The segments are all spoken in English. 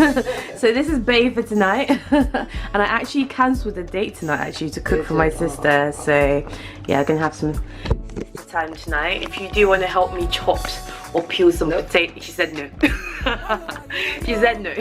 So this is Bae for tonight. And I actually cancelled the date tonight actually to cook for my sister. So yeah, I'm gonna have some time tonight. If you do want to help me chop or peel some potato, she said no. She said no.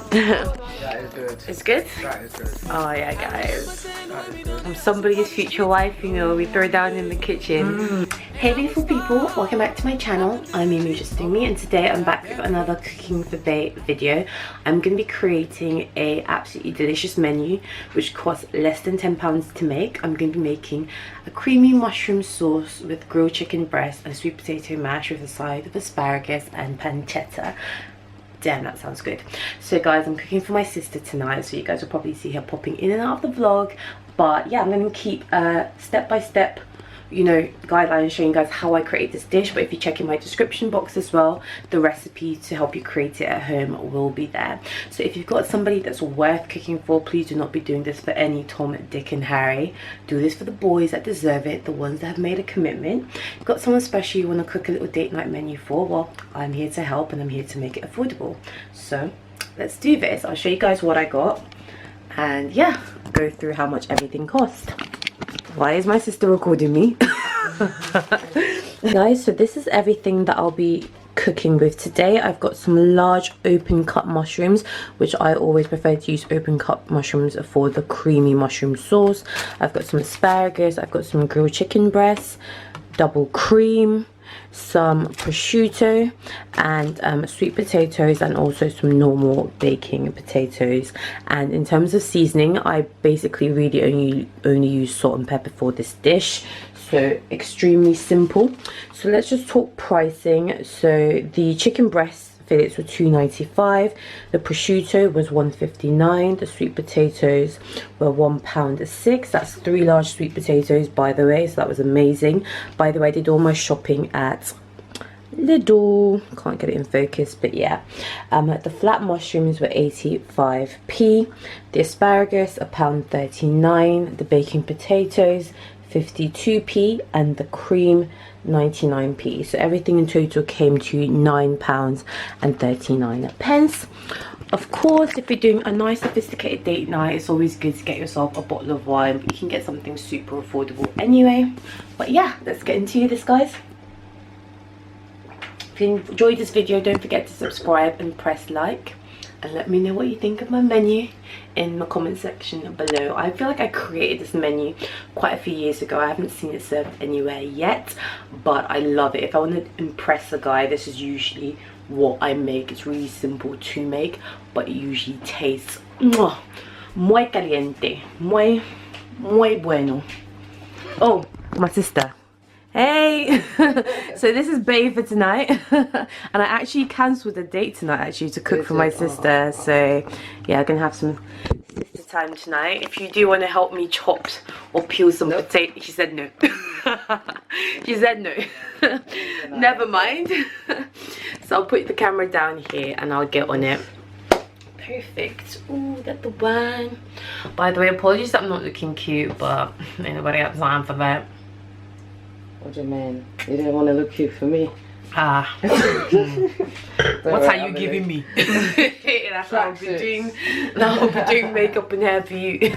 That is good. It's good? That is good. Oh yeah, guys. That is good. I'm somebody's future wife, you know, we throw down in the kitchen. Hey beautiful people, welcome back to my channel. I'm Mimi Just Do Me, and today I'm back with another cooking for Bae video. I'm going to be creating a absolutely delicious menu which costs less than £10 to make. I'm going to be making a creamy mushroom sauce with grilled chicken breast and sweet potato mash with a side of asparagus and pancetta. Damn, that sounds good. So guys, I'm cooking for my sister tonight, so you guys will probably see her popping in and out of the vlog. But yeah, I'm going to keep step by step, you know, guidelines showing you guys how I create this dish. But if you check in my description box as well, the recipe to help you create it at home will be there. So if you've got somebody that's worth cooking for, please do not be doing this for any Tom, Dick and Harry. Do this for the boys that deserve it, the ones that have made a commitment. You've got someone special you want to cook a little date night menu for, well, I'm here to help and I'm here to make it affordable. So let's do this. I'll show you guys what I got and yeah, go through how much everything cost. Why is my sister recording me? Guys, so this is everything that I'll be cooking with today. I've got some large open cut mushrooms, which I always prefer to use open cut mushrooms for the creamy mushroom sauce. I've got some asparagus, I've got some grilled chicken breasts, double cream, some prosciutto, and sweet potatoes, and also some normal baking potatoes. And in terms of seasoning, I basically really only use salt and pepper for this dish, so extremely simple. So let's just talk pricing. So the chicken breast fillets were £2.95, the prosciutto was £1.59, the sweet potatoes were £1.06. That's 3 large sweet potatoes, by the way, so that was amazing. By the way, I did all my shopping at Lidl, can't get it in focus, but yeah. The flat mushrooms were 85p, the asparagus £1.39, the baking potatoes 52p, and the cream 99p. So everything in total came to £9.39. Of course, if you're doing a nice sophisticated date night, it's always good to get yourself a bottle of wine, but you can get something super affordable anyway. But yeah, let's get into this, guys. If you enjoyed this video, don't forget to subscribe and press like, and let me know what you think of my menu in the comment section below. I feel like I created this menu quite a few years ago. I haven't seen it served anywhere yet, but I love it. If I want to impress a guy, this is usually what I make. It's really simple to make, but it usually tastes muy caliente, muy bueno. Oh, my sister. Hey. So this is Bae for tonight. And I actually cancelled the date tonight actually to cook for my sister. So yeah, I'm gonna have some sister time tonight. If you do want to help me chop or peel some potato, she said no. She said no. Never mind. So I'll put the camera down here and I'll get on it. Perfect. Ooh, got the wine. By the way, apologies that I'm not looking cute, but ain't nobody got time for that. What do you mean? You didn't want to look cute for me? Ah. What are you giving me? That's how I'll be doing. Now I'll be doing makeup and hair for you.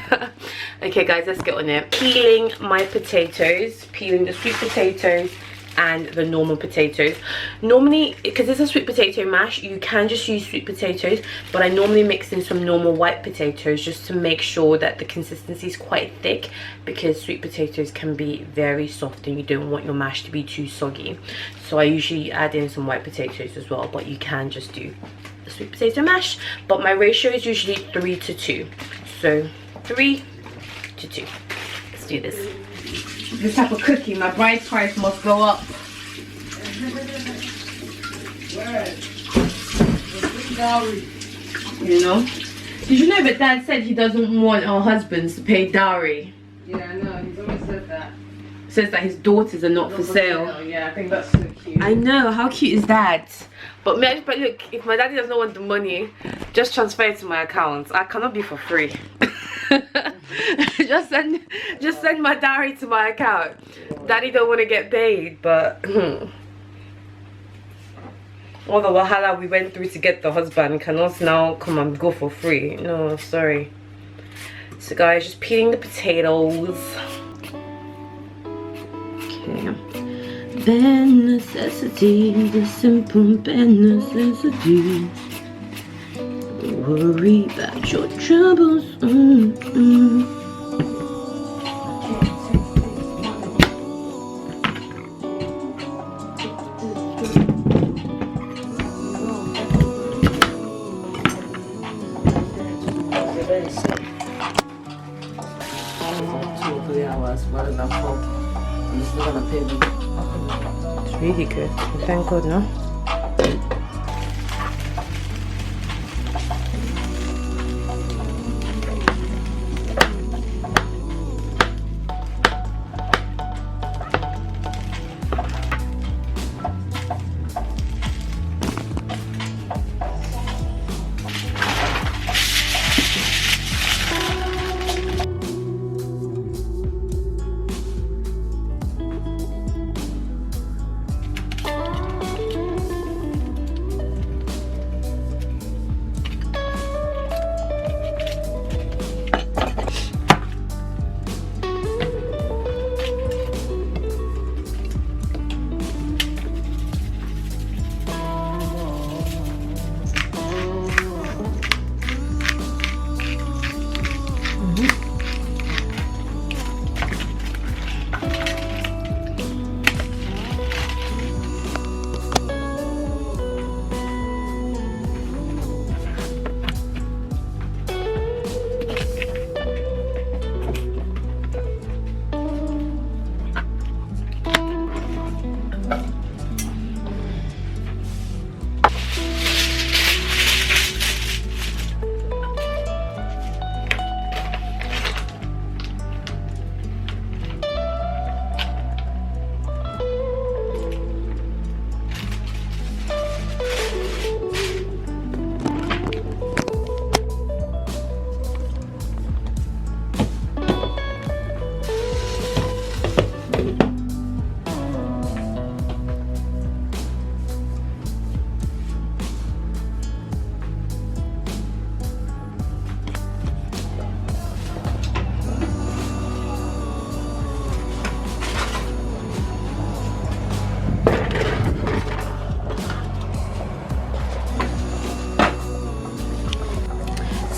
Okay guys, let's get on it. Peeling my potatoes, peeling the sweet potatoes and the normal potatoes. Normally, because it's a sweet potato mash, you can just use sweet potatoes, but I normally mix in some normal white potatoes just to make sure that the consistency is quite thick, because sweet potatoes can be very soft and you don't want your mash to be too soggy. So I usually add in some white potatoes as well, but you can just do the sweet potato mash. But my ratio is usually 3 to 2, so 3 to 2. Let's do this. This type of cooking, my bride price must go up. You know? Did you know that Dad said he doesn't want our husbands to pay dowry? Yeah, I know. He's always said that. Says that his daughters are not for sale. Yeah, I think that's so cute. I know, how cute is that? But look, if my daddy doesn't want the money, just transfer it to my account. I cannot be for free. just send my dowry to my account. Daddy don't want to get paid, but all the wahala we went through to get the husband cannot now come and go for free. No, sorry. So guys, just peeling the potatoes. Okay. Bare necessity, the simple bare necessity. Don't worry about your troubles. Very safe. 2 or 3 hours rather than 4. I'm still gonna pay me. It's really good. Thank God, no?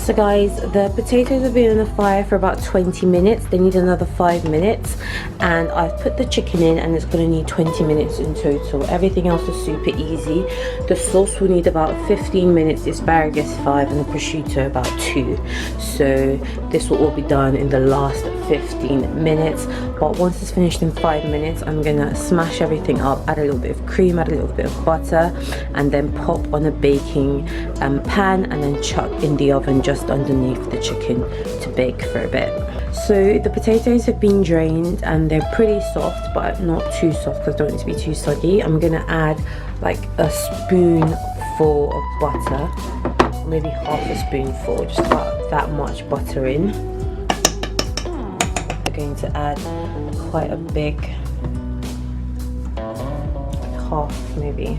So guys, the potatoes have been on the fire for about 20 minutes. They need another 5 minutes, and I've put the chicken in, and it's going to need 20 minutes in total. Everything else is super easy. The sauce will need about 15 minutes, the asparagus 5, and the prosciutto about 2. So this will all be done in the last 15 minutes. But once it's finished in 5 minutes, I'm gonna smash everything up, add a little bit of cream, add a little bit of butter, and then pop on a baking pan, and then chuck in the oven just underneath the chicken to bake for a bit. So the potatoes have been drained and they're pretty soft, but not too soft because I don't want it to be too soggy. I'm gonna add like a spoonful of butter, maybe half a spoonful, just about that much butter in. I'm going to add quite a big, half maybe,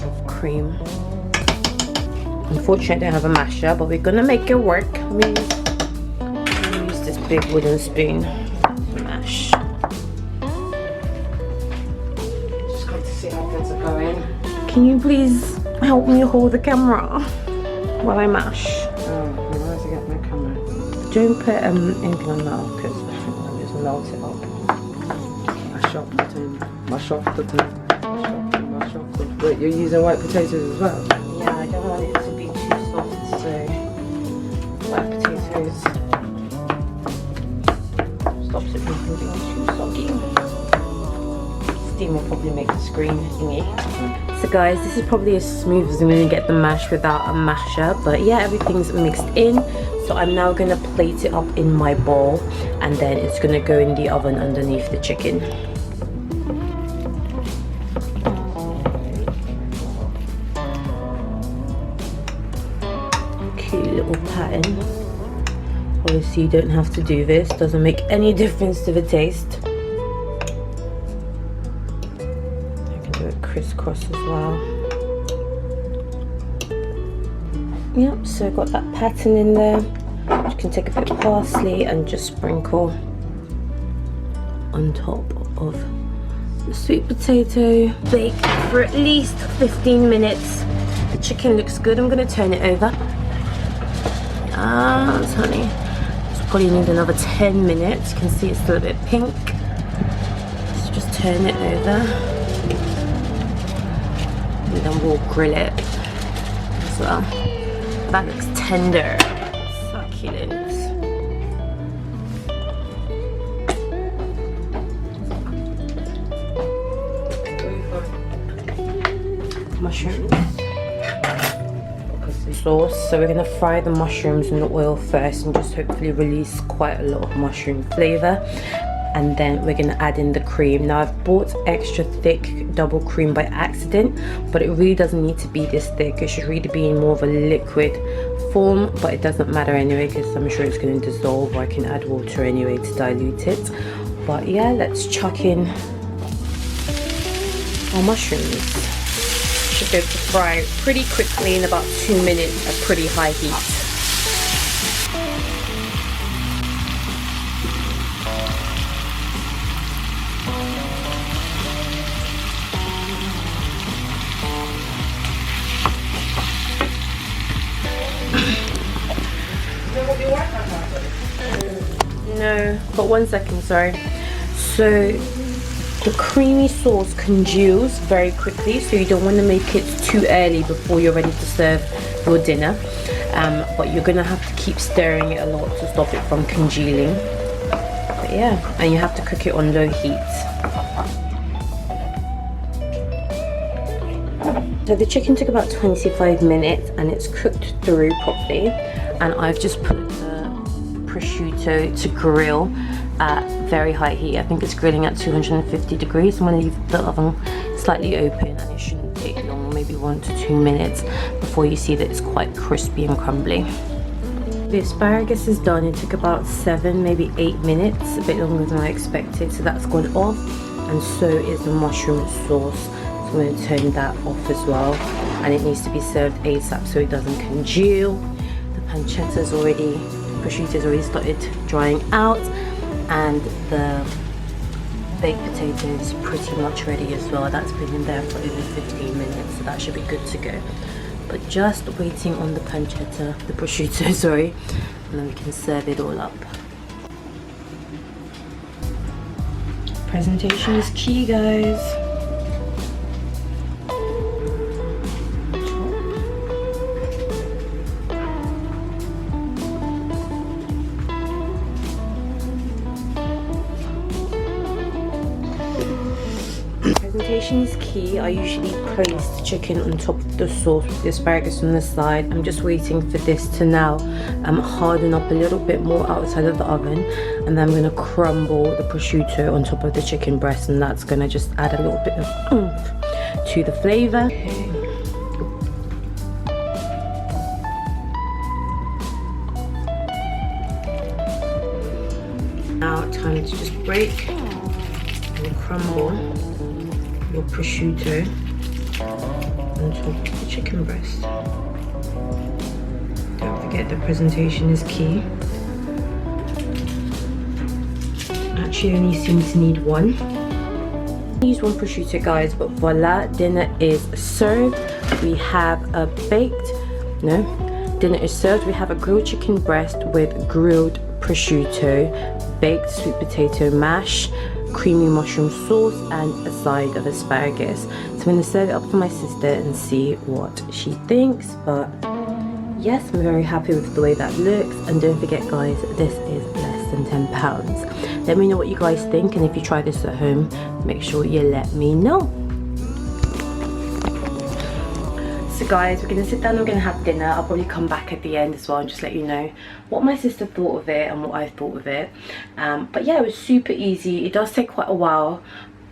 of cream. Unfortunately, I don't have a masher, but we're gonna make it work. Let me use this big wooden spoon to mash. Just got to see how things are going. Can you please help me hold the camera while I mash? Oh, where's to get my camera? Don't put anything on now because I'll just melt it up. Mash off the tin. Wait, you're using white potatoes as well? Yeah, I don't want it to be too soft, so white potatoes stops it from being too soggy. Steam will probably make the screen thingy. So guys, this is probably as smooth as I'm going to get the mash without a masher, but yeah, everything's mixed in. So I'm now going to plate it up in my bowl, and then it's going to go in the oven underneath the chicken. Cute little pattern. Obviously you don't have to do this, doesn't make any difference to the taste. I can do it across as well. Yep, so got that pattern in there. You can take a bit of parsley and just sprinkle on top of the sweet potato. Bake for at least 15 minutes. The chicken looks good. I'm gonna turn it over. Yes, honey. It's probably need another 10 minutes. You can see it's still a bit pink. So just turn it over. And then we'll grill it as well. That looks tender. Succulent. Mushrooms. Sauce. So we're going to fry the mushrooms in the oil first and just hopefully release quite a lot of mushroom flavor. And then we're going to add in the cream. Now I've bought extra thick double cream by accident, but it really doesn't need to be this thick. It should really be in more of a liquid form, but it doesn't matter anyway because I'm sure it's going to dissolve, or I can add water anyway to dilute it. But yeah, let's chuck in our mushrooms. Should be able to fry pretty quickly in about 2 minutes at pretty high heat. No, but 1 second, sorry. So the creamy sauce congeals very quickly, so you don't want to make it too early before you're ready to serve your dinner. But you're gonna have to keep stirring it a lot to stop it from congealing. But yeah, and you have to cook it on low heat. So the chicken took about 25 minutes and it's cooked through properly. And I've just put the prosciutto to grill at very high heat. I think it's grilling at 250 degrees. I'm going to leave the oven slightly open and it shouldn't take long, maybe 1 to 2 minutes before you see that it's quite crispy and crumbly. The asparagus is done. It took about 7, maybe 8 minutes, a bit longer than I expected, so that's gone off, and so is the mushroom sauce. So I'm going to turn that off as well, and it needs to be served ASAP so it doesn't congeal. The pancetta prosciutto has already started drying out, and the baked potato is pretty much ready as well. That's been in there for over 15 minutes, so that should be good to go. But just waiting on the pancetta, the prosciutto, sorry, and then we can serve it all up. Presentation is key, guys. Presentation is key. I usually place the chicken on top of the sauce with the asparagus on the side. I'm just waiting for this to now harden up a little bit more outside of the oven, and then I'm going to crumble the prosciutto on top of the chicken breast, and that's going to just add a little bit of oomph to the flavor. Now time to just break and crumble your prosciutto on top of the chicken breast. Don't forget the presentation is key. Actually only seem to need one. Use one prosciutto, guys, but voila, dinner is served. We have a dinner is served. We have a grilled chicken breast with grilled prosciutto, baked sweet potato mash, creamy mushroom sauce, and a side of asparagus. So I'm going to serve it up for my sister and see what she thinks. But yes, I'm very happy with the way that looks. And don't forget, guys, this is less than £10. Let me know what you guys think, and if you try this at home, make sure you let me know. So guys, we're going to sit down and we're going to have dinner. I'll probably come back at the end as well and just let you know what my sister thought of it and what I thought of it. But yeah, it was super easy. It does take quite a while,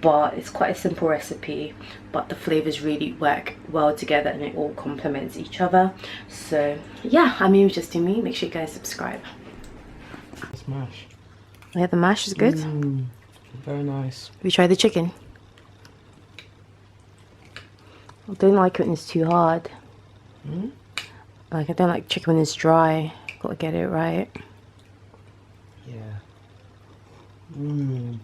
but it's quite a simple recipe. But the flavors really work well together and it all complements each other. So yeah, I'm Amy, just do me. Make sure you guys subscribe. It's mash. Yeah, the mash is good. Very nice. We try the chicken. I don't like it when it's too hard. Hmm? Like, I don't like chicken when it's dry. Gotta get it right. Yeah. Mmm.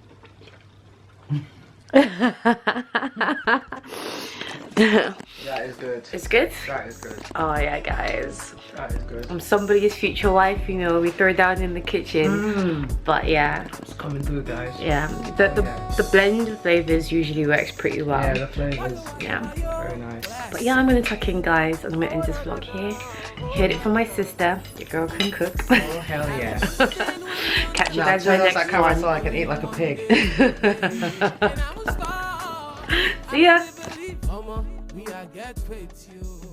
That is good. It's good? That is good. Oh yeah, guys. That is good. I'm somebody's future wife, you know, we throw down in the kitchen. But yeah. It's coming through, guys. Yeah. The blend of flavours usually works pretty well. Yeah, the flavours. Yeah. Very nice. But yeah, I'm gonna tuck in, guys, and I'm gonna end this vlog here. You heard it from my sister. Your girl can cook. Oh, hell yeah. Catch you guys in the next camera one. so I can eat like a pig. See ya. Me, I get paid you.